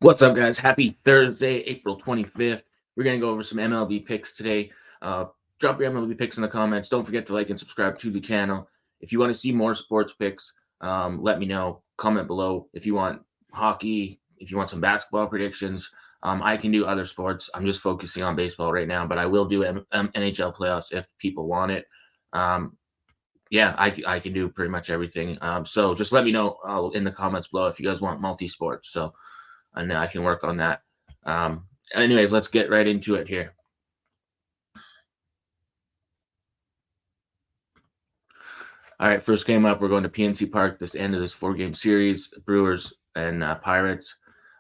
What's up, guys? Happy Thursday, April 25th. We're going to go over some MLB picks today. Drop your MLB picks in the comments. Don't forget to like and subscribe to the channel. If you want to see more sports picks, let me know. Comment below. If you want hockey, if you want some basketball predictions, I can do other sports. I'm just focusing on baseball right now, but I will do NHL playoffs if people want it. Yeah, I can do pretty much everything. So just let me know in the comments below if you guys want multi-sports. So and I can work on that. Anyways, let's get right into it here. All right, first game up, we're going to PNC Park. This end of this 4-game series, Brewers and Pirates.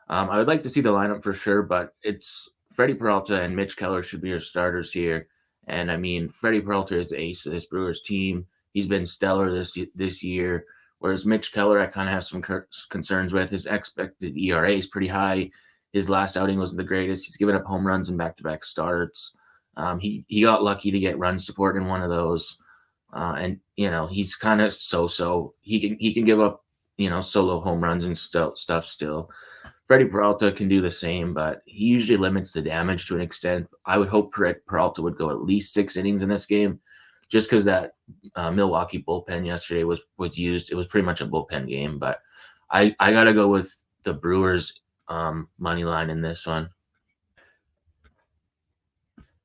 I would like to see the lineup for sure, but it's Freddie Peralta and Mitch Keller should be your starters here. And I mean, Freddie Peralta is the ace of this Brewers team. He's been stellar this year. Whereas Mitch Keller, I kind of have some concerns with. His expected ERA is pretty high. His last outing wasn't the greatest. He's given up home runs in back-to-back starts. He got lucky to get run support in one of those, and he's kind of so. He can give up solo home runs and stuff still. Freddie Peralta can do the same, but he usually limits the damage to an extent. I would hope Peralta would go at least 6 innings in this game, just because that Milwaukee bullpen yesterday was used. It was pretty much a bullpen game, but I gotta go with the Brewers money line in this one.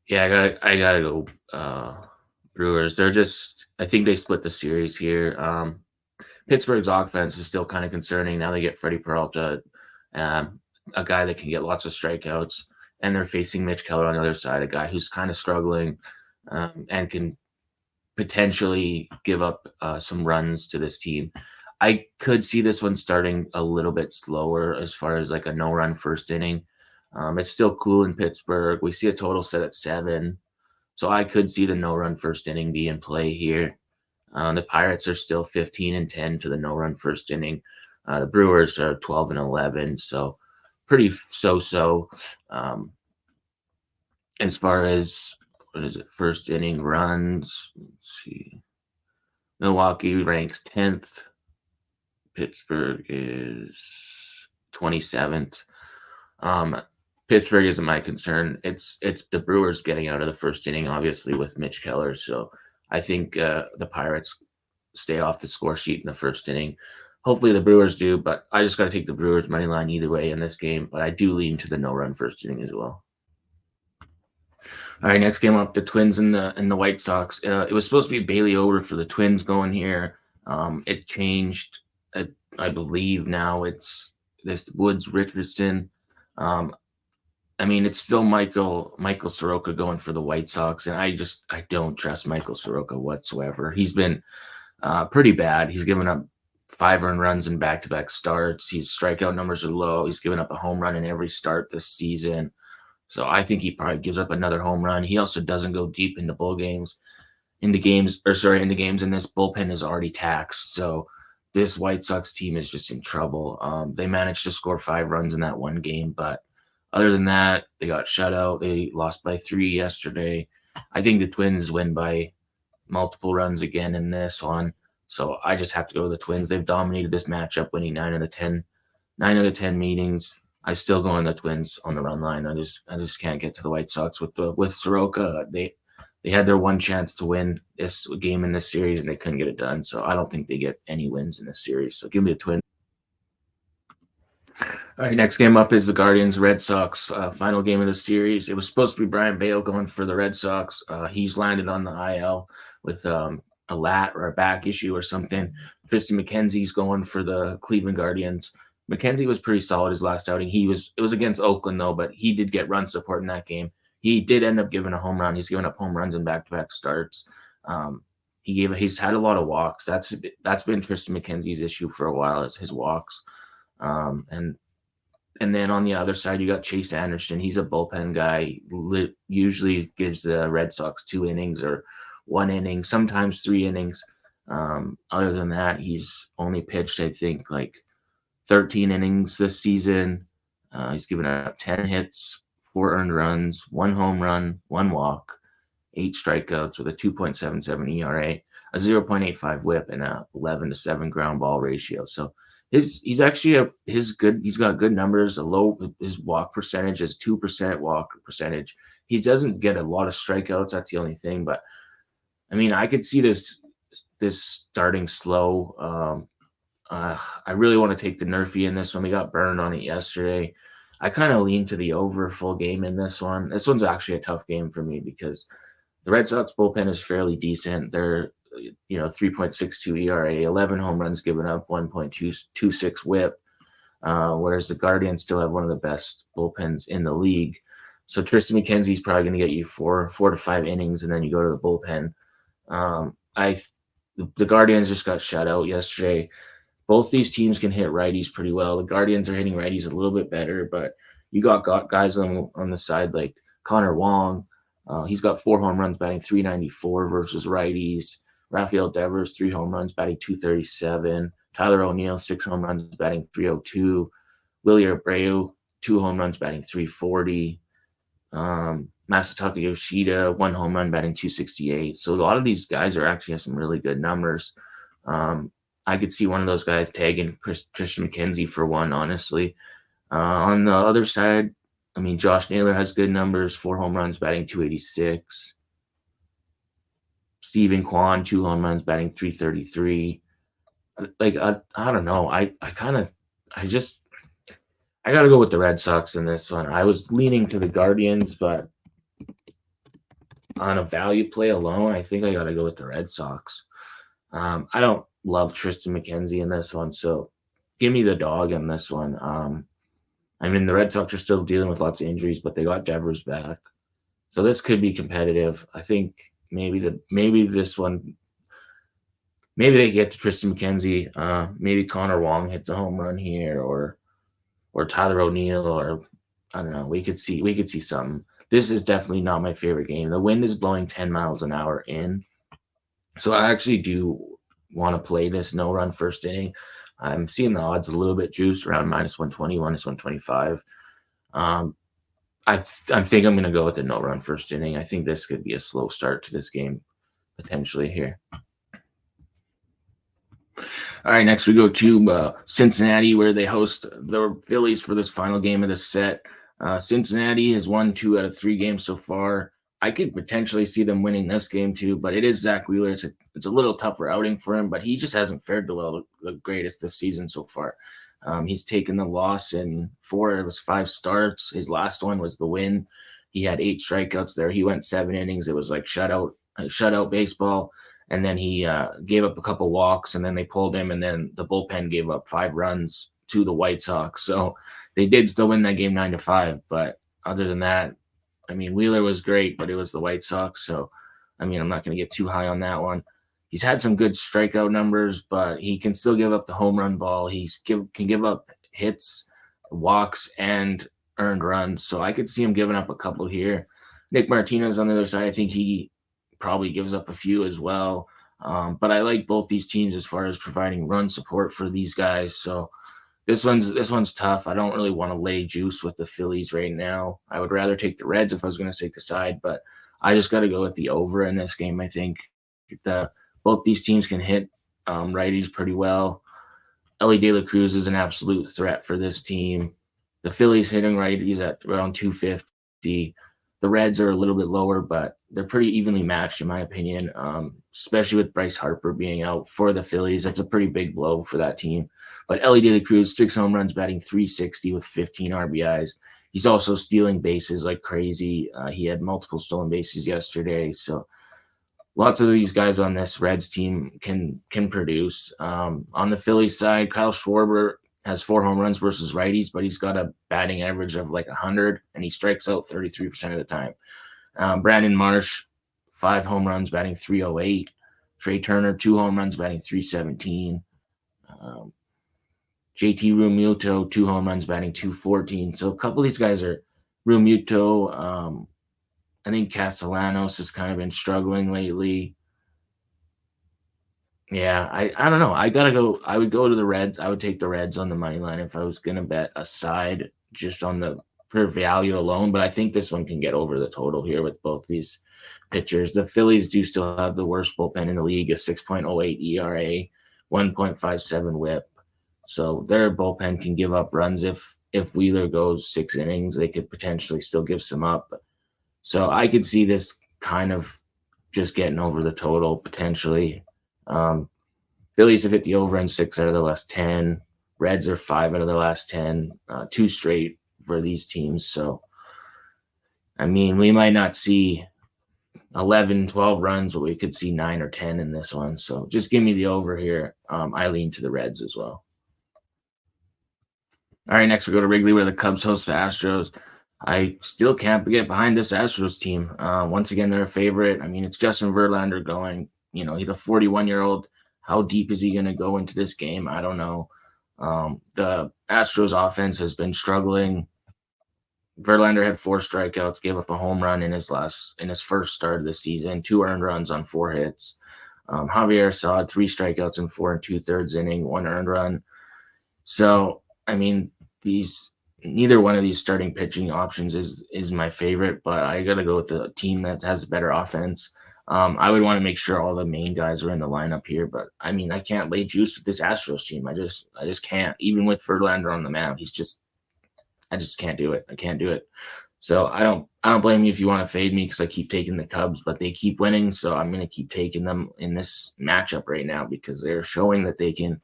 Yeah, I gotta go Brewers. I think they split the series here. Pittsburgh's offense is still kind of concerning. Now they get Freddie Peralta, a guy that can get lots of strikeouts, and they're facing Mitch Keller on the other side, a guy who's kind of struggling and can potentially give up some runs to this team. I could see this one starting a little bit slower as far as like a no-run first inning. It's still cool in Pittsburgh. We see a total set at 7. So I could see the no-run first inning be in play here. The Pirates are still 15-10 to the no-run first inning. The Brewers are 12-11, so pretty so-so. As far as first inning runs, let's see. Milwaukee ranks 10th. Pittsburgh is 27th. Pittsburgh isn't my concern. It's the Brewers getting out of the first inning, obviously, with Mitch Keller. So I think the Pirates stay off the score sheet in the first inning. Hopefully the Brewers do, but I just got to take the Brewers money line either way in this game. But I do lean to the no-run first inning as well. All right, next game up, the Twins and the White Sox. It was supposed to be Bailey over for the Twins going here. It changed. I believe now it's this Woods Richardson. I mean, it's still Michael Soroka going for the White Sox, and I don't trust Michael Soroka whatsoever. He's been pretty bad. He's given up 5 earned runs in back-to-back starts. His strikeout numbers are low. He's given up a home run in every start this season. So I think he probably gives up another home run. He also doesn't go deep into games, and this bullpen is already taxed. So this White Sox team is just in trouble. They managed to score 5 runs in that one game, but other than that, they got shut out. They lost by 3 yesterday. I think the Twins win by multiple runs again in this one. So I just have to go with the Twins. They've dominated this matchup, winning 9 of the 10 meetings. I still go on the Twins on the run line. I just can't get to the White Sox with Soroka. They had their one chance to win this game in this series, and they couldn't get it done. So I don't think they get any wins in this series. So give me the Twins. All right, next game up is the Guardians-Red Sox, final game of the series. It was supposed to be Brian Bale going for the Red Sox. He's landed on the IL with a lat or a back issue or something. Tristan McKenzie's going for the Cleveland Guardians. McKenzie was pretty solid his last outing. It was against Oakland, though, but he did get run support in that game. He did end up giving a home run. He's given up home runs in back-to-back starts. He's had a lot of walks. That's been Tristan McKenzie's issue for a while, is his walks. And then on the other side, you got Chase Anderson. He's a bullpen guy. Usually gives the Red Sox 2 innings or 1 inning, sometimes 3 innings. Other than that, he's only pitched, I think, like 13 innings this season. He's given up 10 hits, 4 earned runs, 1 home run, 1 walk, 8 strikeouts with a 2.77 ERA, a 0.85 WHIP, and a 11-7 ground ball ratio. So he's actually he's got good numbers. His walk percentage is 2% walk percentage. He doesn't get a lot of strikeouts. That's the only thing. But I mean, I could see this starting slow. I really want to take the NRFI in this one. We got burned on it yesterday. I kind of lean to the over full game in this one. This one's actually a tough game for me because the Red Sox bullpen is fairly decent. They're 3.62 ERA, 11 home runs given up, 1.226 WHIP. Whereas the Guardians still have one of the best bullpens in the league. So Tristan McKenzie's probably going to get you four to five innings, and then you go to the bullpen. The Guardians just got shut out yesterday. Both these teams can hit righties pretty well. The Guardians are hitting righties a little bit better, but you got guys on the side like Connor Wong. He's got 4 home runs batting 394 versus righties. Rafael Devers, 3 home runs batting 237. Tyler O'Neill, 6 home runs batting 302. Willie Abreu, 2 home runs batting 340. Masataka Yoshida, 1 home run batting 268. So a lot of these guys actually have some really good numbers. I could see one of those guys tagging Tristan McKenzie for one, honestly. On the other side, I mean, Josh Naylor has good numbers, 4 home runs batting 286. Steven Kwan, 2 home runs batting 333. Like, I don't know. I got to go with the Red Sox in this one. I was leaning to the Guardians, but on a value play alone, I think I got to go with the Red Sox. I don't love Tristan McKenzie in this one, so give me the dog in this one. I mean, the Red Sox are still dealing with lots of injuries, but they got Devers back, so this could be competitive. I think maybe this one, maybe they get to Tristan McKenzie. Maybe Connor Wong hits a home run here, or Tyler O'Neill, or I don't know. We could see something. This is definitely not my favorite game. The wind is blowing 10 miles an hour in, so I actually do want to play this no-run first inning. I'm seeing the odds a little bit juiced around -120, -125. I think I'm going to go with the no-run first inning. I think this could be a slow start to this game, potentially here. All right, next we go to Cincinnati, where they host the Phillies for this final game of the set. Cincinnati has won 2 out of 3 games so far. I could potentially see them winning this game too, but it is Zach Wheeler. It's a little tougher outing for him, but he just hasn't fared the greatest this season so far. He's taken the loss in 4 of his 5 starts. His last one was the win. He had 8 strikeouts there. He went 7 innings. It was like shutout baseball. And then he gave up a couple walks, and then they pulled him, and then the bullpen gave up 5 runs to the White Sox. So they did still win that game 9-5. But other than that, I mean, Wheeler was great, but it was the White Sox. So, I mean, I'm not going to get too high on that one. He's had some good strikeout numbers, but he can still give up the home run ball. He can give up hits, walks, and earned runs. So I could see him giving up a couple here. Nick Martinez on the other side, I think he probably gives up a few as well. But I like both these teams as far as providing run support for these guys. So this one's tough. I don't really want to lay juice with the Phillies right now. I would rather take the Reds if I was going to take a side, but I just got to go with the over in this game. I think both these teams can hit righties pretty well. Ellie De La Cruz is an absolute threat for this team. The Phillies hitting righties at around 250. The Reds are a little bit lower, but they're pretty evenly matched in my opinion, especially with Bryce Harper being out for the Phillies. That's a pretty big blow for that team. But Ellie De La Cruz, 6 home runs, batting 360 with 15 RBIs. He's also stealing bases like crazy. He had multiple stolen bases yesterday. So lots of these guys on this Reds team can produce. On the Phillies side, Kyle Schwarber has 4 home runs versus righties, but he's got a batting average of like 100, and he strikes out 33% of the time. Brandon Marsh, 5 home runs, batting 308. Trey Turner, 2 home runs, batting 317. JT Realmuto, 2 home runs, batting 214. So a couple of these guys are Realmuto. I think Castellanos has kind of been struggling lately. Yeah, I don't know. I would go to the Reds. I would take the Reds on the money line if I was going to bet a side just for value alone. But I think this one can get over the total here with both these pitchers. The Phillies do still have the worst bullpen in the league, a 6.08 ERA, 1.57 WHIP. So their bullpen can give up runs. If Wheeler goes 6 innings, they could potentially still give some up. So I could see this kind of just getting over the total potentially. Phillies have hit the over in 6 out of the last 10. Reds are 5 out of the last 10, 2 straight for these teams. So, I mean, we might not see 11, 12 runs, but we could see 9 or 10 in this one. So just give me the over here. I lean to the Reds as well. All right, next we go to Wrigley where the Cubs host the Astros. I still can't get behind this Astros team. Once again, they're a favorite. I mean, it's Justin Verlander going. He's a 41-year-old. How deep is he going to go into this game? I don't know. The Astros offense has been struggling. Verlander had 4 strikeouts, gave up a home run in his first start of the season, 2 earned runs on 4 hits. Javier Assad, 3 strikeouts in 4 2/3 inning, 1 earned run. So, I mean, neither one of these starting pitching options is my favorite, but I got to go with the team that has a better offense. I would want to make sure all the main guys are in the lineup here, but I mean, I can't lay juice with this Astros team. I just can't. Even with Verlander on the mound, I just can't do it. I can't do it. So I don't blame you if you want to fade me because I keep taking the Cubs, but they keep winning, so I'm going to keep taking them in this matchup right now because they're showing that they can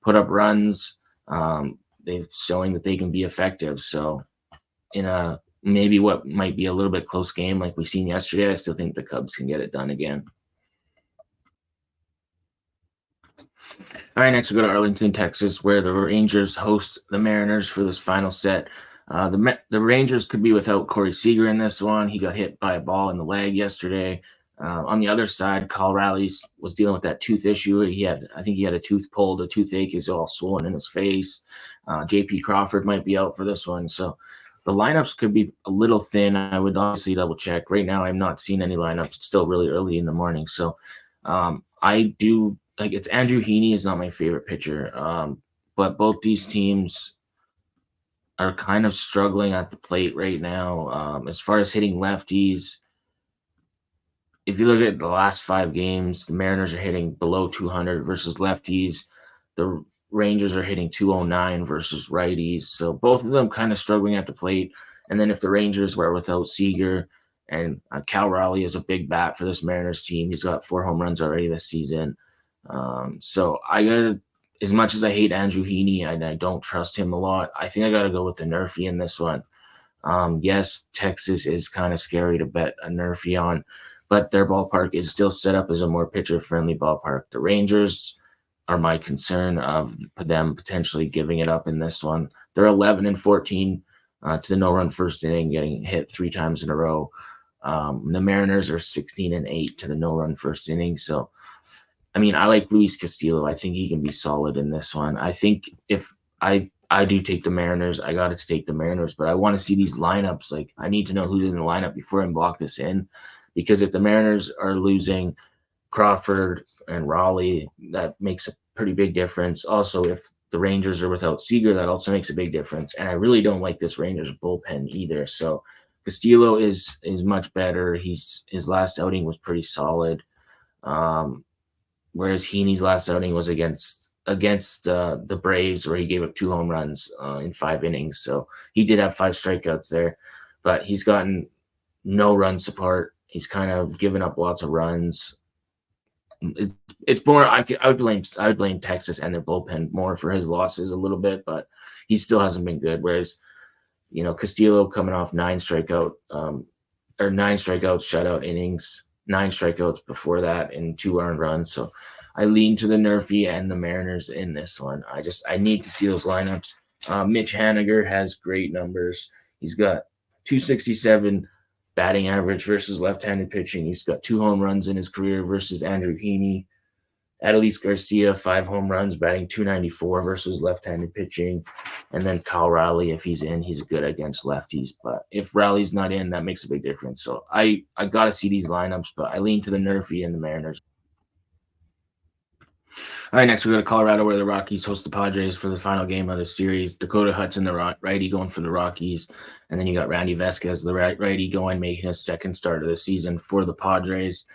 put up runs. They're showing that they can be effective. So in a maybe what might be a little bit close game like we seen yesterday, I still think the Cubs can get it done again. All right, next we go to Arlington, Texas, where the Rangers host the Mariners for this final set. The Rangers could be without Corey Seager in this one. He got hit by a ball in the leg yesterday. On the other side, Kyle Raleigh was dealing with that tooth issue. I think he had a tooth pulled, a toothache is all swollen in his face. J.P. Crawford might be out for this one. So the lineups could be a little thin. I would obviously double check. Right now, I'm not seeing any lineups. It's still really early in the morning. So I do like it's Andrew Heaney is not my favorite pitcher. But both these teams are kind of struggling at the plate right now. As far as hitting lefties, if you look at the last 5 games, the Mariners are hitting below 200 versus lefties. The Rangers are hitting 209 versus righties. So both of them kind of struggling at the plate. And then if the Rangers were without Seager and Cal Raleigh is a big bat for this Mariners team, he's got 4 home runs already this season. So as much as I hate Andrew Heaney and I don't trust him a lot, I think I got to go with the NRFI in this one. Yes, Texas is kind of scary to bet a NRFI on, but their ballpark is still set up as a more pitcher-friendly ballpark. The Rangers are my concern of them potentially giving it up in this one. They're 11-14 to the no-run first inning, getting hit 3 times in a row. The Mariners are 16-8 to the no-run first inning. So, I mean, I like Luis Castillo. I think he can be solid in this one. I think if I do take the Mariners, I got to take the Mariners, but I want to see these lineups. Like, I need to know who's in the lineup before I block this in, because if the Mariners are losing Crawford and Raleigh, that makes a pretty big difference. Also, if the Rangers are without Seager, that also makes a big difference. And I really don't like this Rangers bullpen either. So Castillo is much better. His last outing was pretty solid. Whereas Heaney's last outing was against the Braves, where he gave up 2 home runs in 5 innings. So he did have 5 strikeouts there, but he's gotten no run support. He's kind of given up lots of runs. It's more. I would blame Texas and their bullpen more for his losses a little bit, but he still hasn't been good. Whereas, Castillo coming off 9 strikeouts, shutout innings. 9 strikeouts before that and 2 earned runs. So I lean to the NRFI and the Mariners in this one. I need to see those lineups. Mitch Haniger has great numbers. He's got 267 batting average versus left-handed pitching. He's got 2 home runs in his career versus Andrew Heaney. Adolis Garcia, 5 home runs, batting 294 versus left-handed pitching. And then Kyle Raleigh, if he's in, he's good against lefties. But if Raleigh's not in, that makes a big difference. So I got to see these lineups, but I lean to the NRFI and the Mariners. All right, next we go to Colorado, where the Rockies host the Padres for the final game of the series. Dakota Hudson, the righty, going for the Rockies. And then you got Randy Vasquez, the righty, making his second start of the season for the Padres.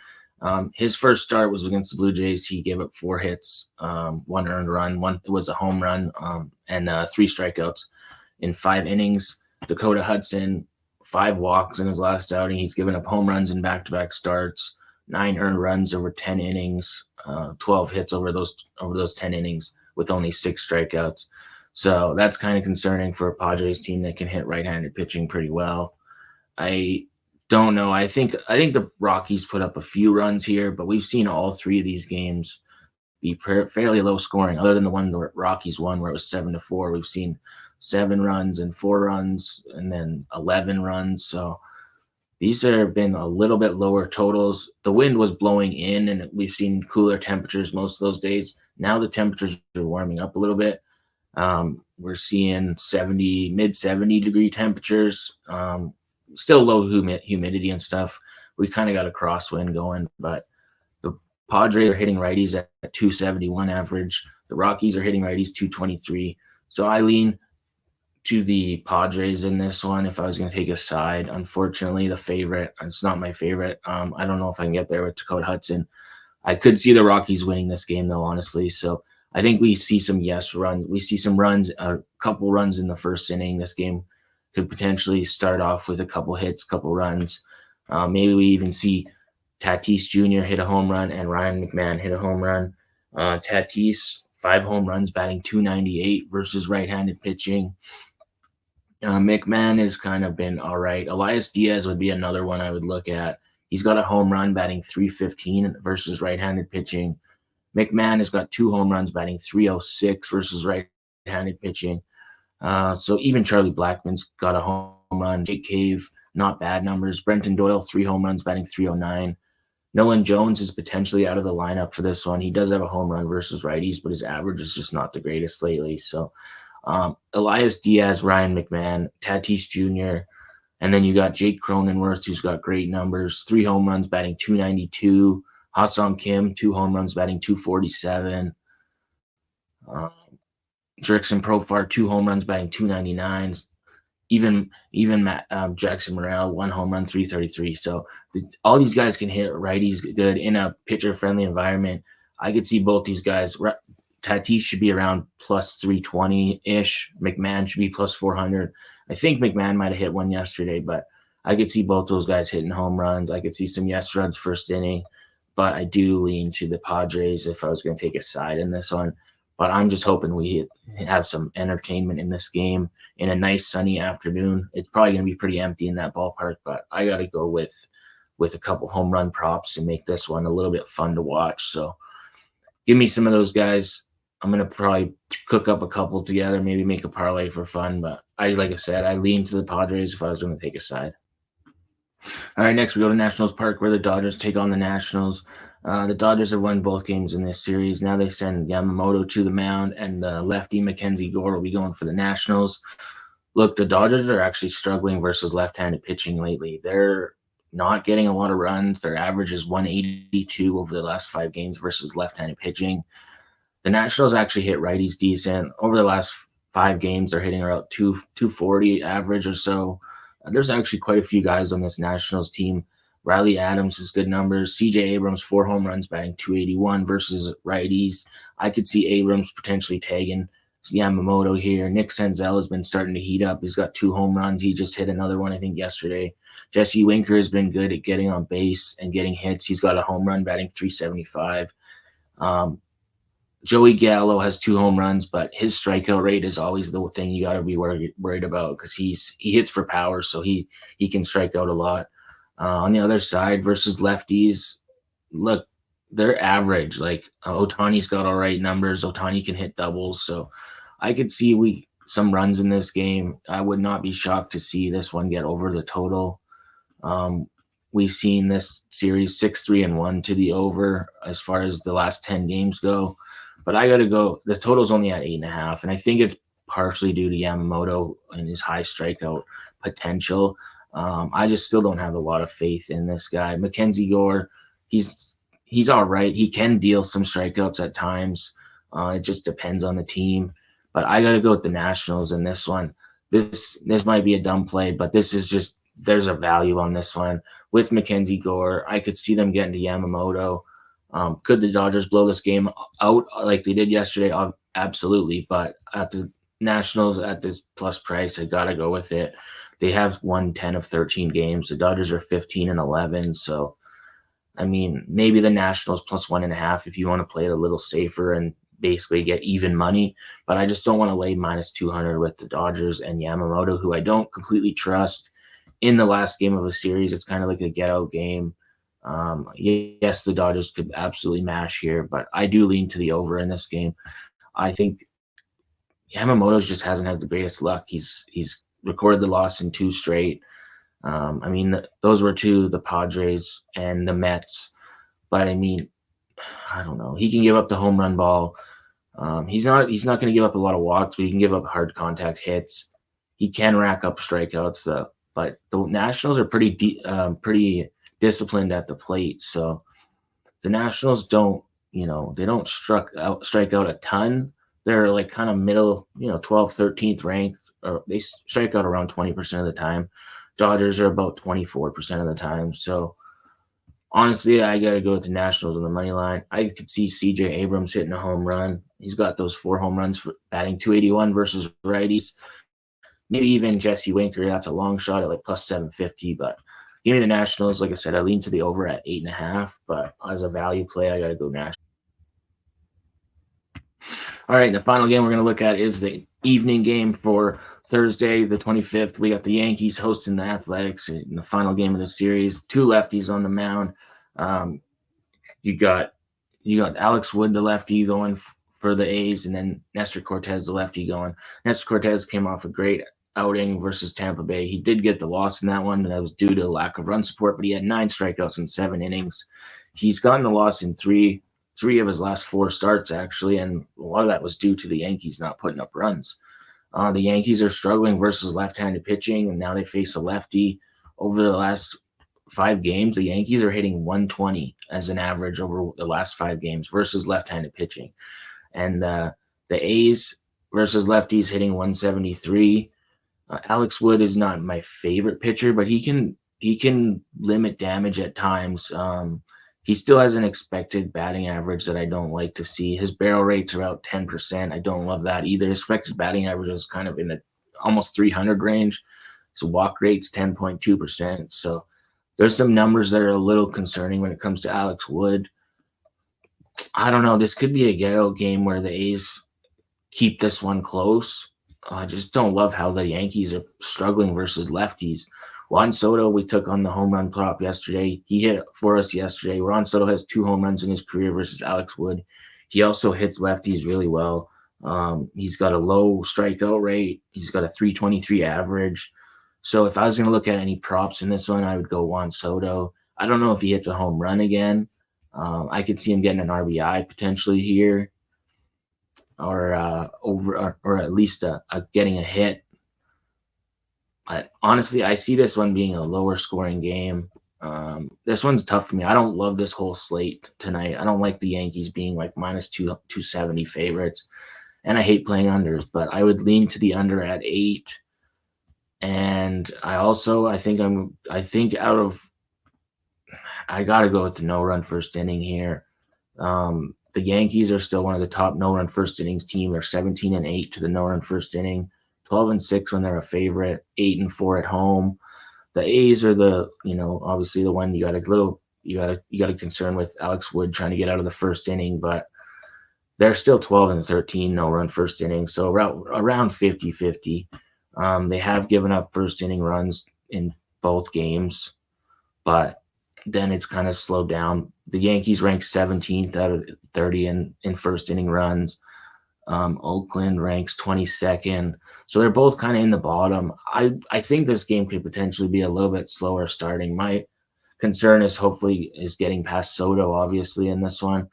His first start was against the Blue Jays. He gave up 4 hits, 1 earned run, one was a home run, and 3 strikeouts in 5 innings. Dakota Hudson, 5 walks in his last outing. He's given up home runs in back-to-back starts, 9 earned runs over 10 innings, 12 hits over those 10 innings with only 6 strikeouts. So that's kind of concerning for a Padres team that can hit right-handed pitching pretty well. I don't know. I think the Rockies put up a few runs here, but we've seen all 3 of these games be fairly low scoring. Other than the one the Rockies won, where it was 7-4, we've seen 7 runs and 4 runs, and then 11 runs. So these have been a little bit lower totals. The wind was blowing in, and we've seen cooler temperatures most of those days. Now the temperatures are warming up a little bit. We're seeing mid 70 degree temperatures. Still low humidity and stuff. We kind of got a crosswind going, but the Padres are hitting righties at 271 average. The Rockies are hitting righties 223. So I lean to the Padres in this one if I was going to take a side. Unfortunately, the favorite, it's not my favorite. I don't know if I can get there with Dakota Hudson. I could see the Rockies winning this game, though, honestly. So I think we see some runs. We see some runs, a couple runs in the first inning. This game could potentially start off with a couple hits, couple runs. Maybe we even see Tatis Jr. hit a home run and Ryan McMahon hit a home run. Tatis, 5 home runs, batting .298 versus right-handed pitching. McMahon has kind of been all right. Elias Diaz would be another one I would look at. He's got a home run, batting .315 versus right-handed pitching. McMahon has got 2 home runs, batting .306 versus right-handed pitching. So even Charlie Blackmon's got a home run. Jake Cave, not bad numbers. Brenton Doyle, 3 home runs, batting .309. Nolan Jones is potentially out of the lineup for this one. He does have a home run versus righties, but his average is just not the greatest lately. So Elias Diaz, Ryan McMahon, Tatis Jr., and then you got Jake Cronenworth, who's got great numbers. 3 home runs, batting .292. Ha-Sung Kim, 2 home runs, batting .247. Jurickson Profar, 2 home runs, batting .299. Even Jackson Morrell, 1 home run, .333. So all these guys can hit righties good in a pitcher-friendly environment. I could see both these guys. Tatis should be around plus 320-ish. McMahon should be plus 400. I think McMahon might have hit one yesterday, but I could see both those guys hitting home runs. I could see some yes runs first inning, but I do lean to the Padres if I was going to take a side in this one. But I'm just hoping we have some entertainment in this game in a nice sunny afternoon. It's probably going to be pretty empty in that ballpark, but I got to go with a couple home run props and make this one a little bit fun to watch. So give me some of those guys. I'm going to probably cook up a couple together, maybe make a parlay for fun. But like I said, I lean to the Padres if I was going to take a side. All right, next we go to Nationals Park where the Dodgers take on the Nationals. The Dodgers have won both games in this series. Now they send Yamamoto to the mound, and lefty Mackenzie Gore will be going for the Nationals. Look, the Dodgers are actually struggling versus left-handed pitching lately. They're not getting a lot of runs. Their average is 182 over the last 5 games versus left-handed pitching. The Nationals actually hit righties decent. Over the last 5 games, they're hitting around 240 average or so. There's actually quite a few guys on this Nationals team. Riley Adams has good numbers. C.J. Abrams, 4 home runs, batting .281 versus righties. I could see Abrams potentially tagging Yamamoto here. Nick Senzel has been starting to heat up. He's got 2 home runs. He just hit another one, I think, yesterday. Jesse Winker has been good at getting on base and getting hits. He's got a home run, batting .375. Joey Gallo has 2 home runs, but his strikeout rate is always the thing you got to be worried about because he hits for power, so he can strike out a lot. On the other side, versus lefties, look, they're average. Like Ohtani's got all right numbers. Ohtani can hit doubles, so I could see some runs in this game. I would not be shocked to see this one get over the total. We've seen this series 6-3-1 to the over as far as the last 10 games go. But I got to go. The total's only at 8.5, and I think it's partially due to Yamamoto and his high strikeout potential. I just still don't have a lot of faith in this guy. Mackenzie Gore, he's all right. He can deal some strikeouts at times. It just depends on the team. But I got to go with the Nationals in this one. This might be a dumb play, but this is just there's a value on this one with Mackenzie Gore. I could see them getting to Yamamoto. Could the Dodgers blow this game out like they did yesterday? Absolutely. But at the Nationals at this plus price, I gotta go with it. They have won 10 of 13 games. The Dodgers are 15 and 11. So, I mean, maybe the Nationals plus 1.5 if you want to play it a little safer and basically get even money. But I just don't want to lay minus 200 with the Dodgers and Yamamoto, who I don't completely trust in the last game of a series. It's kind of like a get out game. Yes, the Dodgers could absolutely mash here, but I do lean to the over in this game. I think Yamamoto just hasn't had the greatest luck. He's recorded the loss in 2 straight. I mean, those were to the Padres and the Mets, but I mean, I don't know. He can give up the home run ball. He's not going to give up a lot of walks, but he can give up hard contact hits. He can rack up strikeouts, though. But the Nationals are pretty disciplined at the plate. So the Nationals don't, they don't strike out a ton. They're like kind of middle, 12th, 13th ranked, or they strike out around 20% of the time. Dodgers are about 24% of the time. So honestly, I got to go with the Nationals on the money line. I could see CJ Abrams hitting a home run. He's got those 4 home runs for batting 281 versus righties. Maybe even Jesse Winker. That's a long shot at like plus 750. But give me the Nationals. Like I said, I lean to the over at 8.5. But as a value play, I got to go Nationals. All right, the final game we're going to look at is the evening game for Thursday, the 25th. We got the Yankees hosting the Athletics in the final game of the series. 2 lefties on the mound. You got Alex Wood, the lefty, going for the A's, and then Nestor Cortez, the lefty, going. Nestor Cortez came off a great outing versus Tampa Bay. He did get the loss in that one, and that was due to lack of run support, but he had 9 strikeouts in 7 innings. He's gotten the loss in three of his last 4 starts, actually, and a lot of that was due to the Yankees not putting up runs. The Yankees are struggling versus left-handed pitching, and now they face a lefty. Over the last 5 games, the Yankees are hitting 120 as an average over the last 5 games versus left-handed pitching. And the A's versus lefties hitting 173. Alex Wood is not my favorite pitcher, but he can limit damage at times. He still has an expected batting average that I don't like to see. His barrel rate's about 10%. I don't love that either. His expected batting average is kind of in the almost 300 range. His walk rate's 10.2%. So there's some numbers that are a little concerning when it comes to Alex Wood. I don't know. This could be a get-out game where the A's keep this one close. I just don't love how the Yankees are struggling versus lefties. Juan Soto, we took on the home run prop yesterday. He hit for us yesterday. Juan Soto has 2 home runs in his career versus Alex Wood. He also hits lefties really well. He's got a low strikeout rate. He's got a 323 average. So if I was going to look at any props in this one, I would go Juan Soto. I don't know if he hits a home run again. I could see him getting an RBI potentially here, or at least getting a hit. But honestly, I see this one being a lower scoring game. This one's tough for me. I don't love this whole slate tonight. I don't like the Yankees being like minus 270 favorites, and I hate playing unders. But I would lean to the under at 8. And I think I got to go with the no-run first inning here. The Yankees are still one of the top no-run first innings team. They're 17-8 to the no-run first inning, 12-6 when they're a favorite, 8-4 at home. The A's are obviously the one you got a concern with Alex Wood trying to get out of the first inning, but they're still 12-13 no-run first inning, so around 50-50. They have given up first inning runs in both games, but then it's kind of slowed down. The Yankees rank 17th out of 30 in first inning runs. Oakland ranks 22nd. So they're both kind of in the bottom. I think this game could potentially be a little bit slower starting. My concern is hopefully getting past Soto, obviously, in this one.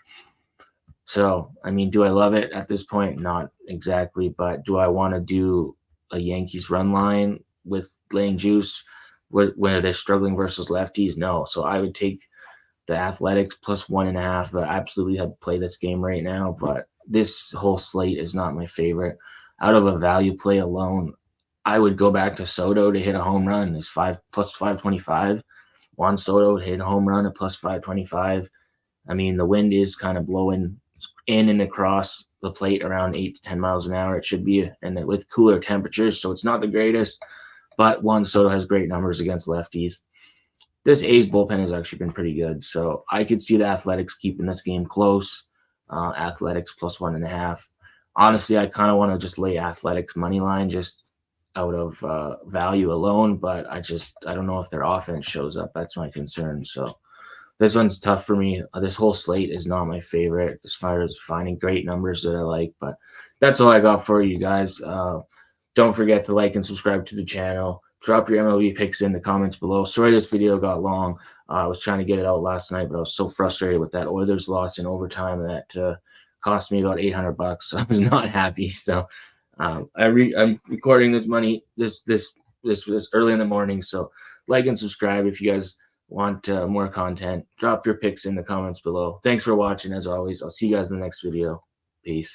So, I mean, do I love it at this point? Not exactly, but do I want to do a Yankees run line with laying juice where they're struggling versus lefties? No. So I would take the Athletics plus 1.5. I absolutely have to play this game right now, but this whole slate is not my favorite. Out of a value play alone, I would go back to Soto to hit a home run. It's plus 525. Juan Soto hit a home run at plus 525. I mean, the wind is kind of blowing in and across the plate around 8 to 10 miles an hour. It should be, and with cooler temperatures, so it's not the greatest. But Juan Soto has great numbers against lefties. This A's bullpen has actually been pretty good, so I could see the Athletics keeping this game close. Athletics plus 1.5. Honestly, I kind of want to just lay Athletics money line just out of value alone, but I don't know if their offense shows up. That's my concern. So this one's tough for me. This whole slate is not my favorite as far as finding great numbers that I like, but that's all I got for you guys. Don't forget to like and subscribe to the channel. Drop your MLB picks in the comments below. Sorry this video got long. I was trying to get it out last night, but I was so frustrated with that Oilers loss in overtime that cost me about $800. So I was not happy. So I'm recording this early in the morning. So like and subscribe if you guys want more content. Drop your picks in the comments below. Thanks for watching as always. I'll see you guys in the next video. Peace.